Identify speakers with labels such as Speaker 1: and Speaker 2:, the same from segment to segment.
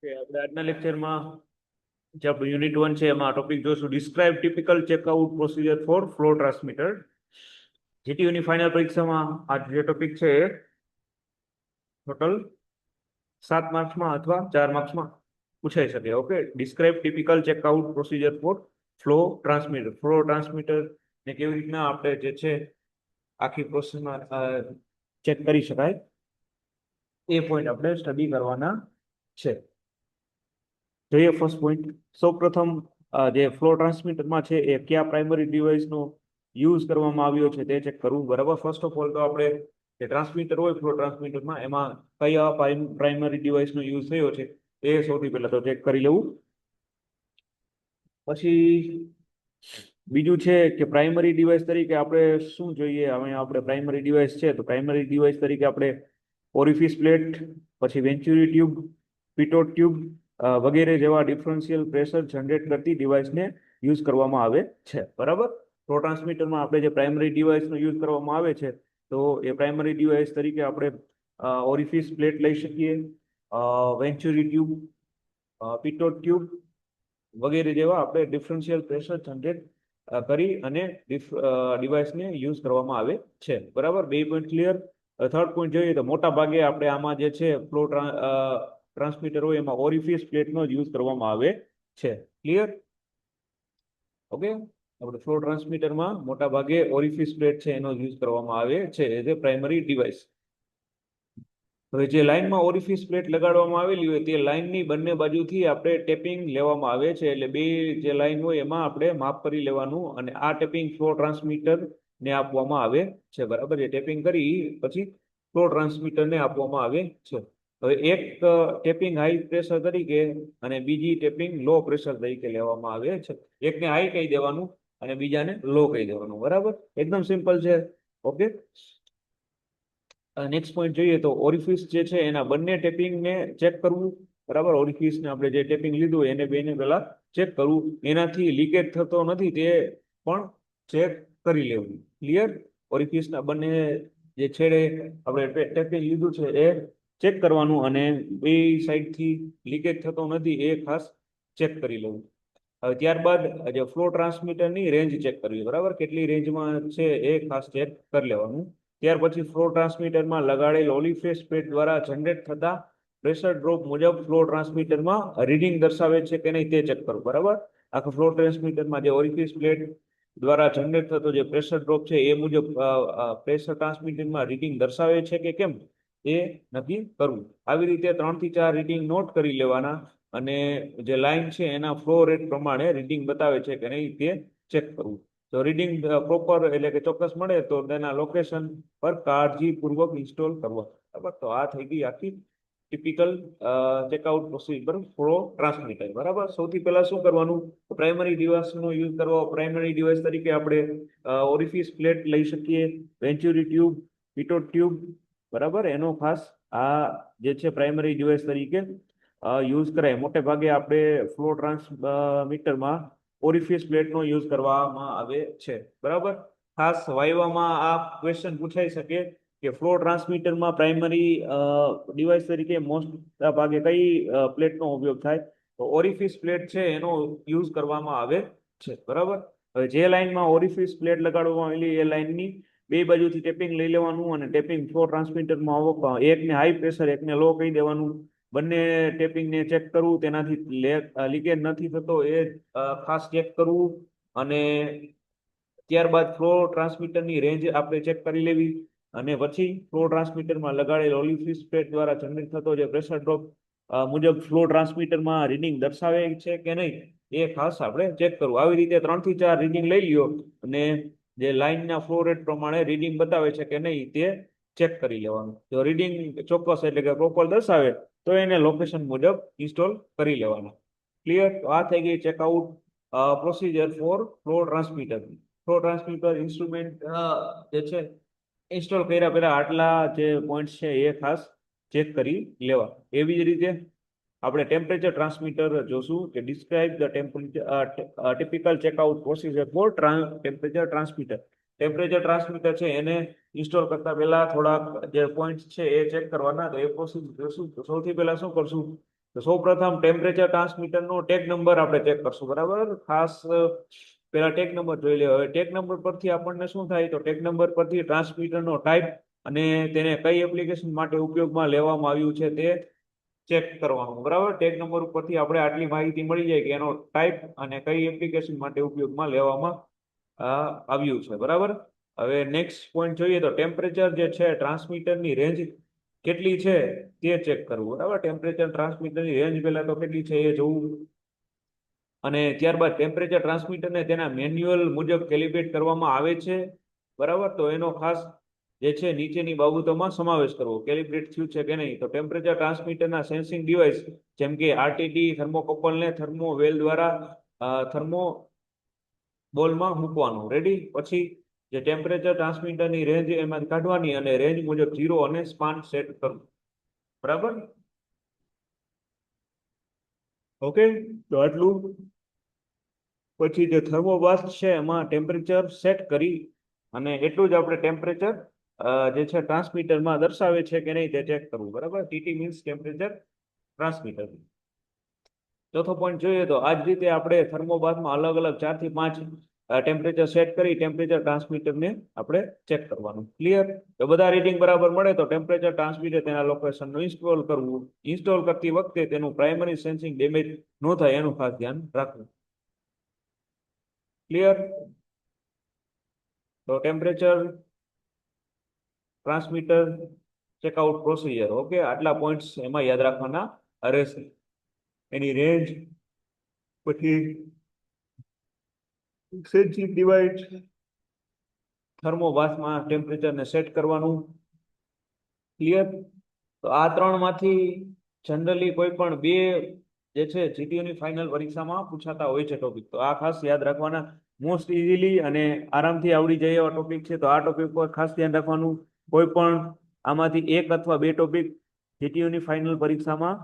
Speaker 1: આપણે આજના લેક્ચરમાં જે આપણું યુનિટ 1 છે એમાં ટોપિક જોશું describe typical checkout procedure for flow transmitter. જીટીયુની ફાઇનલ પરીક્ષામાં આ જે ટોપિક છે એ ટોટલ 7 માર્ક્સમાં અથવા 4 માર્ક્સમાં પૂછાઈ શકે. Okay, describe typical checkout procedure for flow transmitter ને કેવી રીતના આપણે જે છે આખી પ્રોસેસમાં ચેક કરી શકાય એ પોઈન્ટ આપણે સ્ટડી કરવાના છે. જોઈએ ફર્સ્ટ પોઈન્ટ. સૌપ્રથમ જે ફ્લો ટ્રાન્સમીટરમાં છે એ કયા પ્રાઇમરી ડિવાઇસનો યુઝ કરવામાં આવ્યો છે તે ચેક કરવું. બરાબર, ફર્સ્ટ ઓફ ઓલ તો આપણે જે ટ્રાન્સમીટર હોય ફ્લો ટ્રાન્સમીટરમાં એમાં કયા પ્રાઇમરી ડિવાઇસનો યુઝ થયો છે એ સૌથી પહેલા તો ચેક કરી લેવું. પછી બીજું છે કે પ્રાઇમરી ડિવાઇસ તરીકે આપણે શું જોઈએ. હવે આપણે પ્રાઇમરી ડિવાઇસ છે તો પ્રાઇમરી ડિવાઇસ તરીકે આપણે ઓરિફિસ પ્લેટ, પછી વેન્ચ્યુરી ટ્યુબ, પિટોટ ટ્યુબ વગેરે જેવા ડિફરન્શિયલ પ્રેશર જનરેટ કરતી ડિવાઇસને યુઝ કરવામાં આવે છે. બરાબર, ફ્લો ટ્રાન્સમીટરમાં આપણે જે પ્રાઇમરી ડિવાઇસનો યુઝ કરવામાં આવે છે તો એ પ્રાઇમરી ડિવાઇસ તરીકે આપણે ઓરિફિસ પ્લેટ લઈ શકીએ, વેન્ચ્યુરી ટ્યુબ, પિટોટ ટ્યુબ વગેરે જેવા આપણે ડિફરન્શિયલ પ્રેશર જનરેટ કરી અને ડિવાઇસને યુઝ કરવામાં આવે છે. બરાબર, 2 પોઈન્ટ ક્લિયર. થર્ડ પોઈન્ટ જોઈએ તો મોટા ભાગે આપણે આમાં જે છે ફ્લો ટ્રાન્સમીટર હોય એમાં ઓરિફિસ પ્લેટનો જ યુઝ કરવામાં આવે છે. ક્લિયર? ઓકે, આપણે ફ્લો ટ્રાન્સમીટરમાં મોટા ભાગે ઓરિફિસ પ્લેટ છે એનો યુઝ કરવામાં આવે છે એઝ એ પ્રાઇમરી ડિવાઇસ. હવે જે લાઇનમાં ઓરિફિસ પ્લેટ લગાડવામાં આવેલી હોય તે લાઇનની બંને બાજુથી આપણે ટેપિંગ લેવામાં આવે છે. એટલે બે જે લાઇન હોય એમાં આપણે માપ કરી લેવાનું અને આ ટેપિંગ ફ્લો ટ્રાન્સમીટર ને આપવામાં આવે છે. બરાબર, એ ટેપિંગ કરી પછી ફ્લો ટ્રાન્સમીટરને આપવામાં આવે છે. હવે એક ટેપિંગ હાઈ પ્રેશર તરીકે અને બીજી ટેપિંગ લો પ્રેશર તરીકે લેવામાં આવે છે. એકને હાઈ કહી દેવાનું અને બીજાને લો કહી દેવાનું. બરાબર, એકદમ સિમ્પલ છે. ઓકે, નેક્સ્ટ પોઈન્ટ જોઈએ તો ઓરિફિસ જે છે એના બંને ટેપિંગને ચેક કરવું. બરાબર, ઓરિફિસને આપણે જે ટેપિંગ લીધું એને બેને પહેલા ચેક કરવું. એનાથી લીકેજ થતો નથી તે પણ ચેક કરી લેવું. ક્લિયર? ઓરિફિસના બંને જે છેડે આપણે ટેપિંગ લીધું છે એ ચેક કરવાનું અને બે સાઈડથી લીકેજ થતો નથી એ ખાસ ચેક કરી લેવું. હવે ત્યારબાદ જે ફ્લો ટ્રાન્સમીટરની રેન્જ ચેક કરવી. બરાબર, કેટલી રેન્જમાં છે એ ખાસ ચેક કરી લેવાનું. ત્યાર પછી ફ્લો ટ્રાન્સમીટરમાં લગાડેલ ઓલિફેસ પ્લેટ દ્વારા જનરેટ થતા પ્રેશર ડ્રોપ મુજબ ફ્લો ટ્રાન્સમીટરમાં રીડિંગ દર્શાવે છે કે નહીં તે ચેક કરવું. બરાબર, આખા ફ્લો ટ્રાન્સમીટરમાં જે ઓરિફિસ પ્લેટ દ્વારા જનરેટ થતો જે પ્રેશર ડ્રોપ છે એ મુજબ પ્રેશર ટ્રાન્સમીટરમાં રીડિંગ દર્શાવે છે કે કેમ એ નક્કી કરવું. આવી રીતે 3 થી 4 રીડિંગ નોટ કરી લેવાના અને જે લાઇન છે એના ફ્લો રેટ પ્રમાણે રીડિંગ બતાવે છે કે નહીં તે ચેક કરવું. જો રીડિંગ પ્રોપર એટલે કે ચોક્કસ મળે તો તેના લોકેશન પર કાળજીપૂર્વક ઇન્સ્ટોલ કરવા. બરાબર, તો આ થઈ ગઈ આખી typical checkout procedure flow transmitter. બરાબર, સૌથી પહેલા શું કરવાનું, પ્રાઇમરી ડિવાઇસનો યુઝ કરવા. પ્રાઇમરી ડિવાઇસ તરીકે આપણે ઓરિફિસ પ્લેટ લઈ શકીએ, વેન્ચ્યુરી ટ્યુબ, પિટોટ ટ્યુબ. બરાબર, એનો ખાસ આ જે છે પ્રાઇમરી ડિવાઇસ તરીકે યુઝ કરાય. મોટે ભાગે આપણે ફ્લો ટ્રાન્સમીટરમાં ઓરિફિસ પ્લેટનો યુઝ કરવામાં આવે છે. બરાબર, ખાસ વાયવામાં આ ક્વેશ્ચન પૂછાઈ શકે કે ફ્લો ટ્રાન્સમીટરમાં પ્રાઇમરી ડિવાઇસ તરીકે મોસ્ટ ભાગે કઈ પ્લેટનો ઉપયોગ થાય તો ઓરિફિસ પ્લેટ છે એનો યુઝ કરવામાં આવે છે. બરાબર, હવે જે લાઇનમાં ઓરિફિસ પ્લેટ લગાડવામાં આવેલી એ લાઇનની બે બાજુથી ટેપિંગ લઈ લેવાનું અને ટેપિંગ ફ્લો ટ્રાન્સમીટરમાં એકને હાઈ પ્રેશર એકને લો કહી દેવાનું. બંને ટેપિંગને ચેક કરવું, તેનાથી લીકેજ નથી થતો એ ખાસ ચેક કરવું અને ત્યારબાદ ફ્લો ટ્રાન્સમીટરની રેન્જ આપણે ચેક કરી લેવી અને પછી ફ્લો ટ્રાન્સમીટરમાં લગાડેલ ઓલિફિસ પ્લેટ દ્વારા જનરેટ થતો જે પ્રેશર ડ્રોપ મુજબ ફ્લો ટ્રાન્સમીટરમાં રીડિંગ દર્શાવે છે કે નહીં એ ખાસ આપણે ચેક કરવું. આવી રીતે 3 થી 4 રીડિંગ લઈ લ્યો અને જે લાઇનના ફ્લો રેટ પ્રમાણે રીડિંગ બતાવે છે કે નહીં તે ચેક કરી લેવાનું. જો રીડિંગ ચોક્કસ એટલે કે પ્રોપર દર્શાવે તો એને લોકેશન મુજબ ઇન્સ્ટોલ કરી લેવાના. ક્લિયર? તો આ થઈ ગઈ checkout procedure for flow transmitter. Flow transmitter instrument જે છે ઇન્સ્ટોલ કર્યા પહેલા આટલા જે પોઈન્ટ છે એ ખાસ ચેક કરી લેવા. એવી જ રીતે આપણે ટેમ્પરેચર ટ્રાન્સમીટર જોશું કે describe the typical checkout procedure for temperature transmitter. Temperature transmitter છે એને ઇન્સ્ટોલ કરતા પહેલા થોડાક જે પોઈન્ટ છે એ ચેક કરવાના. તો એ પ્રોસિજર જોશું. તો સૌથી પહેલા શું કરશું, તો સૌ પ્રથમ ટેમ્પરેચર ટ્રાન્સમીટર નો ટેગ નંબર આપણે ચેક કરશું, બરાબર. ખાસ પેલા ટેગ નંબર જોઈ લે. હવે ટેગ નંબર પરથી આપણને શું થાય, તો ટેગ નંબર પરથી ટ્રાન્સમીટર નો ટાઈપ અને તેને કઈ એપ્લિકેશન માટે ઉપયોગમાં લેવામાં આવ્યું છે તે ચેક કરવાનું, બરાબર. ટેગ નંબર ઉપરથી આપણે આટલી માહિતી મળી જાય કે એનો ટાઈપ અને કઈ એપ્લિકેશન માટે ઉપયોગમાં લેવામાં આવ્યું છે, બરાબર. હવે નેક્સ્ટ પોઈન્ટ જોઈએ તો ટેમ્પરેચર જે છે ટ્રાન્સમીટરની રેન્જ કેટલી છે તે ચેક કરવું, બરાબર. ટેમ્પરેચર ટ્રાન્સમીટરની રેન્જ પહેલા તો કેટલી છે એ જોવું, અને ત્યારબાદ ટેમ્પરેચર ટ્રાન્સમીટરને તેના મેન્યુઅલ મુજબ કેલિબ્રેટ કરવામાં આવે છે, બરાબર. તો એનો ખાસ જે છે નીચેની બાબતોમાં સમાવેશ કરવો, કેલિબ્રેટ થયું છે કે નહીં. તો ટેમ્પરેચર ટ્રાન્સમીટરના સેન્સિંગ ડિવાઇસ જેમ કે આરટીડી, થર્મોકપલને થર્મોવેલ દ્વારા થર્મો બોલમાં મૂકવાનું, રેડી. પછી જે ટેમ્પરેચર ટ્રાન્સમીટરની રેન્જ એમાં કાઢવાની અને રેન્જ મુજબ 0 અને સ્પાન સેટ કરવું, બરાબર. ઓકે, તો આટલું. પછી જે થર્મોબાસ્ટ છે એમાં ટેમ્પરેચર સેટ કરી અને એટલું જ આપણે ટેમ્પરેચર જે છે ટ્રાન્સમીટરમાં દર્શાવે છે કે નહીં તે ચેક કરવું, બરાબર. TT means temperature transmitter. ચોથો પોઈન્ટ જોઈએ તો આ જ રીતે આપણે થર્મોબાથમાં અલગ અલગ 4 થી 5 ટેમ્પરેચર સેટ કરી ટેમ્પરેચર ટ્રાન્સમીટરને આપણે ચેક કરવાનું. ક્લિયર? તો બધા રીડિંગ બરાબર મળે તો ટેમ્પરેચર ટ્રાન્સમીટર તેના લોકેશનનું ઇન્સ્ટોલ કરવું. ઇન્સ્ટોલ કરતી વખતે તેનું પ્રાઇમરી સેન્સિંગ ડેમેજ ન થાય એનું ખાસ ધ્યાન રાખવું. ક્લિયર? તો temperature transmitter checkout procedure, okay. આટલા પોઈન્ટ્સ એમાં યાદ રાખવાના રહેશે. એની રેન્જ, પછી સેન્સિંગ ડિવાઇસ, થર્મોબાથમાં ટેમ્પરેચરને સેટ કરવાનું. ક્લિયર? તો આ ત્રણમાંથી જનરલી કોઈ પણ બે જે છે જીટીયુની ફાઇનલ પરીક્ષામાં પૂછાતા હોય છે ટોપિક. તો આ ખાસ યાદ રાખવાના. મોસ્ટ ઇઝીલી અને આરામથી આવડી જાય એવા ટોપિક છે. તો આ ટોપિક પર ખાસ ધ્યાન રાખવાનું. કોઈ પણ આમાંથી એક અથવા બે ટોપિક જીટીયુની ફાઇનલ પરીક્ષામાં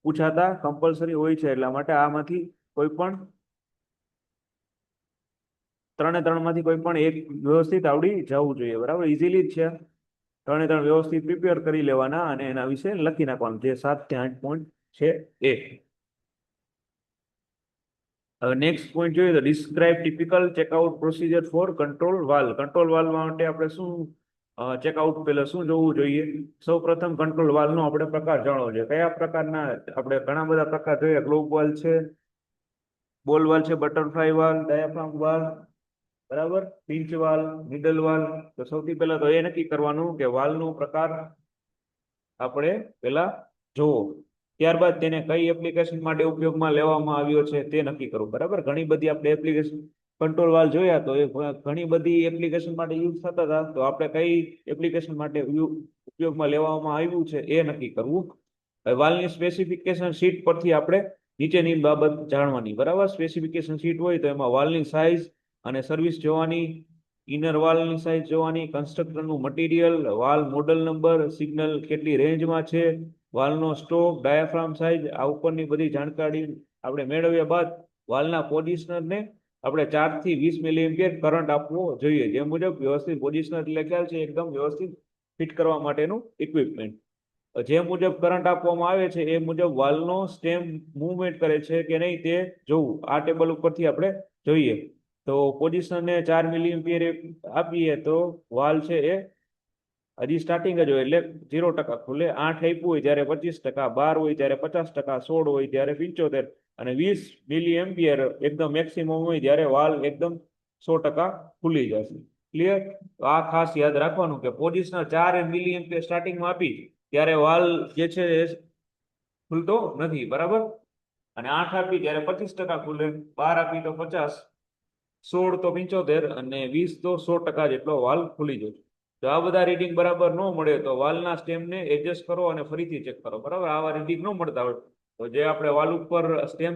Speaker 1: પૂછાતા કમ્પલસરી હોય છે, એટલા માટે આમાંથી કોઈ પણ ત્રણમાંથી કોઈ પણ એક વ્યવસ્થિત આવડી જવું જોઈએ, બરાબર. ઇઝીલી જ છે. ત્રણ વ્યવસ્થિત પ્રિપેર કરી લેવાના અને એના વિશે લખી નાખવાનું, જે 7 થી 8 પોઈન્ટ છે એ. હવે નેક્સ્ટ પોઈન્ટ જોઈએ તો describe typical checkout procedure for control valve. Control valve માટે આપણે શું ચેકઆઉટ પહેલા શું જોવું જોઈએ? સૌ પ્રથમ કંટ્રોલ વાલ્વનો આપણે પ્રકાર જાણવો જોઈએ. કયા પ્રકારના? આપણે ઘણા બધા પ્રકાર જોઈએ. ગ્લોબ વાલ્વ છે, બોલ વાલ્વ છે, બટરફ્લાય વાલ્વ, ડાયાફ્રામ વાલ્વ, બરાબર, પિંચ વાલ્વ, મિડલ વાલ્વ. તો સૌથી પહેલા તો એ નક્કી કરવાનું કે વાલ્વનો પ્રકાર આપણે પેલા જોવો. ત્યારબાદ તેને કઈ એપ્લિકેશન માટે ઉપયોગમાં લેવામાં આવ્યો છે તે નક્કી કરવું, બરાબર. ઘણી બધી આપણે એપ્લિકેશન કંટ્રોલ વાલ્વ જોયા તો એ ઘણી બધી એપ્લિકેશન માટે યુઝ થતા હતા. તો આપણે કઈ એપ્લિકેશન માટે ઉપયોગમાં લેવામાં આવ્યું છે એ નક્કી કરવું. વાલ્વની સ્પેસિફિકેશન શીટ પરથી આપણે નીચેની બાબત જાણવાની, બરાબર. સ્પેસિફિકેશન શીટ હોય તો એમાં વાલ્વની સાઇઝ અને સર્વિસ જોવાની, ઇનર વાલ્વની સાઇઝ જોવાની, કન્સ્ટ્રક્ટરનું material, valve model number, signal કેટલી રેન્જમાં છે, વાલ્વનો સ્ટોક, ડાયાફ્રામ સાઇઝ, આ ઉપરની બધી જાણકારી આપણે મેળવ્યા બાદ વાલ્વના પોઝિશનરને આપણે 4 થી 20 મિલીએમ્પિયર કરંટ આપવો જોઈએ. જે મુજબ વ્યવસ્થિત પોઝિશનર એટલે ખ્યાલ છે એકદમ વ્યવસ્થિત ફિટ કરવા માટેનું ઇક્વિપમેન્ટ. જે મુજબ કરંટ આપવામાં આવે છે એ મુજબ વાલ્વનો સ્ટેમ મૂવમેન્ટ કરે છે કે નહીં તે જોવું. આ ટેબલ ઉપરથી આપણે જોઈએ તો પોઝિશનરને 4 મિલીએમ્પિયર આપીએ તો વાલ્વ છે એ હજી સ્ટાર્ટિંગ જ હોય એટલે 0% ખુલે. 8 આપ્યું હોય ત્યારે 25%, 12 હોય ત્યારે 50%, 16 હોય ત્યારે 75 અને 20 મિલીએમ્પિયર એકદમ મેક્સિમમ હોય ત્યારે વાલ્વ એકદમ 100% ખુલી જશે. ક્લિયર? તો આ ખાસ યાદ રાખવાનું કે પોઝિશનર 4 મિલીએમ્પિયર સ્ટાર્ટિંગમાં આપી ત્યારે વાલ્વ જે છે એ ખુલતો નથી, બરાબર. અને 8 આપી ત્યારે 25% ખુલે, 12 આપી તો 50, 16 તો 75 અને 20 તો 100% જેટલો વાલ્વ ખુલી જશે. જો આ બધા રીડિંગ બરાબર ન મળે તો વાલ્વના સ્ટેમને એડજસ્ટ કરો અને ફરીથી ચેક કરો, બરાબર. આવા રીડિંગ ન મળતા હોય તો જે આપણે વાલ્વ ઉપર સ્ટેમ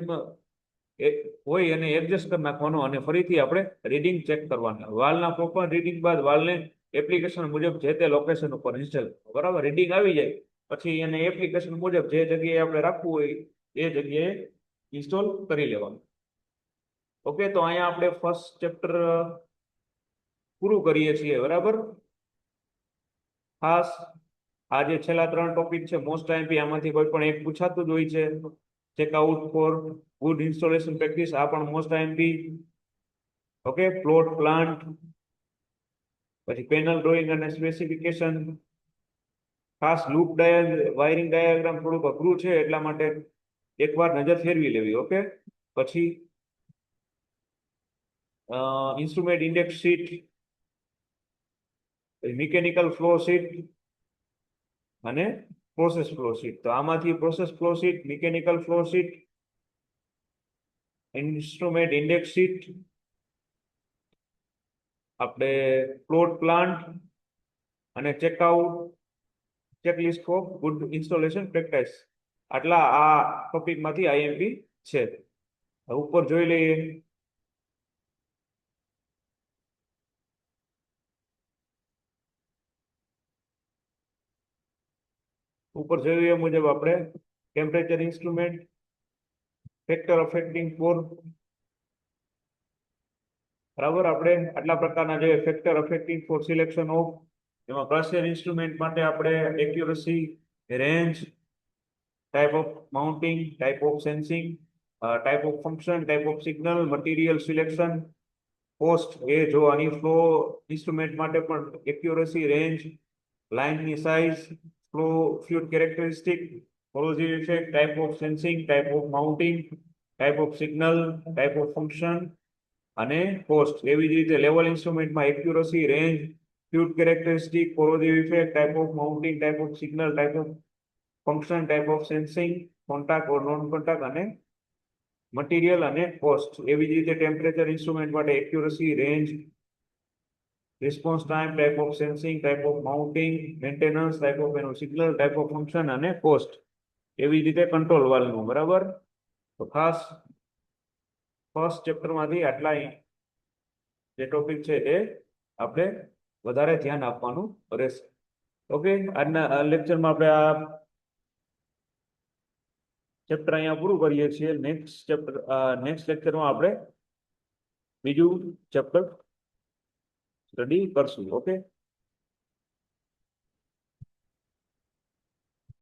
Speaker 1: હોય એને એડજસ્ટ કરી નાખવાનો અને ફરીથી આપણે રીડિંગ ચેક કરવાના. વાલ્વના પ્રોપર રીડિંગ બાદ વાલ્વને એપ્લિકેશન મુજબ જે તે લોકેશન ઉપર ઇન્સ્ટોલ, બરાબર. રીડિંગ આવી જાય પછી એને એપ્લિકેશન મુજબ જે જગ્યાએ આપણે રાખવું હોય એ જગ્યાએ ઇન્સ્ટોલ કરી લેવાનું. ઓકે, તો અહીંયા આપણે ફર્સ્ટ ચેપ્ટર પૂરું કરીએ છીએ, બરાબર. ખાસ આ જે છેલ્લા 3 ટોપિક છે મોસ્ટ આઈએમપી આમાંથી કોઈ પણ એક પૂછાતું જ હોય છે. Checkout for good installation practice આ પણ most IMP. Okay, plot plant, પછી પેનલ ડ્રોઈંગ અને સ્પેસિફિકેશન. ખાસ લૂપ વાયરિંગ ડાયાગ્રામ થોડુંક અઘરું છે એટલા માટે એકવાર નજર ફેરવી લેવી. ઓકે, પછી instrument index sheet, mechanical flow sheet અને પ્રોસેસ ફ્લો શીટ. તો આમાંથી process flow sheet, mechanical flow sheet, instrument index sheet, આપણે પ્લોટ પ્લાન્ટ અને checklist of good installation practice આટલા આ ટોપિક માંથી આઈએમપી છે. ઉપર જોઈ લઈએ. ઉપર જોયું એ મુજબ આપણે temperature instrument, factor affecting for, બરાબર, આપણે આટલા પ્રકારના જે factor affecting for selection of, એમાં પ્રેશર ઇન્સ્ટ્રુમેન્ટ માટે આપણે accuracy, range, type of mounting, type of sensing, type of function, type of signal, material selection, cost. એ જો આની ફ્લો ઇન્સ્ટ્રુમેન્ટ માટે પણ એક્યુરસી, રેન્જ, લાઇનની size, flow fluid characteristic, corrosive effect, type of sensing, type of mounting, type of signal, type of function અને cost. એવી જ રીતે લેવલ ઇન્સ્ટ્રુમેન્ટમાં accuracy, range, fluid characteristic, corrosive effect, type of mounting, type of signal, type of function, type of sensing, contact or non contact અને material અને cost. એવી જ રીતે ટેમ્પરેચર ઇન્સ્ટ્રુમેન્ટ માટે accuracy, range, response time, type of sensing, type of mounting, maintenance, type of એનું signal, type of function અને cost. એવી જ રીતે કંટ્રોલ વાલ્વનું. બરાબર, તો ખાસ ફર્સ્ટ ચેપ્ટરમાંથી આટલા જે ટોપિક છે એ આપણે વધારે ધ્યાન આપવાનું રહેશે. ઓકે, આજના લેક્ચરમાં આપણે આ ચેપ્ટર અહીંયા પૂરું કરીએ છીએ. નેક્સ્ટ લેક્ચરમાં આપણે બીજું ચેપ્ટર સ્ટડી કરશું. ઓકે.